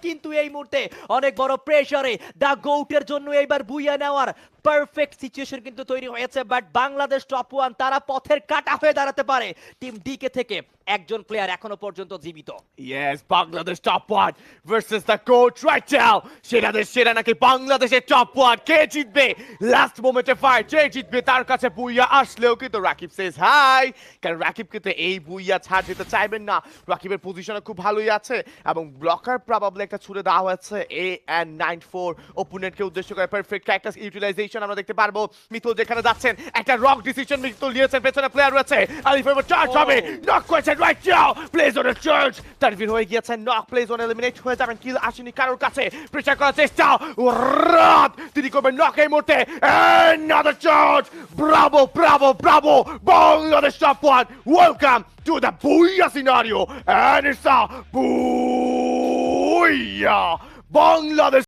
কিন্তু এই মুহূর্তে অনেক বড় প্রেসারে দা গোউটের জন্য এইবার বুইয়া নেওয়ার পারফেক্ট সিচুয়েশন কিন্তু তৈরি হয়েছে, বাট বাংলাদেশ টপ ওয়ান তারা পথের কাটা হয়ে দাঁড়াতে পারে। টিম ডিকে থেকে একজন প্লেয়ার এখনো পর্যন্ত জীবিত। Yes, Bangladesh top one versus the coach right now. সেরা নাকি বাংলাদেশের টপ ওয়ান, কে জিতবে? লাস্ট মোমেন্টে ফাইট, কে জিতবে? তার কাছে বুইয়া আসলেও কিন্তু রাকিব সেজ হাই, কারণ রাকিব কিন্তু এই বুইয়া ছাড় দিতে চাইবেন না। রাকিবের পজিশনে খুব ভালোই আছে এবং ব্লকার প্রবাবলি একটা ছুড়ে দেওয়া হয়েছে AN94 ওপোনেন্টকে উদ্দেশ্য করে। পারফেক্ট ক্যারেক্টার ইউটিলাইজেশন আমরা দেখতে পারবো। মিতুল যেখানে যাচ্ছেন একটা রক ডিসিশন মিতুল নিয়েছেন, পেছনে প্লেয়ার রয়েছে, আলিফের চার্জ হবে, নক করেছেন রাইট নাও, প্লেজ অন চার্জ, তানভীর হয়ে গিয়েছেন নক, প্লেজ অন এলিমিনেট হয়ে যাবেন, কিল আসেনি কারোর কাছে, প্রেসার করার চেষ্টা, রাত তিনি করবেন নক এই মুহূর্তে, another charge, bravo, bravo, bravo, Bangladesh top one, welcome to the Booyah scenario, and it's a Booyah, Bangladesh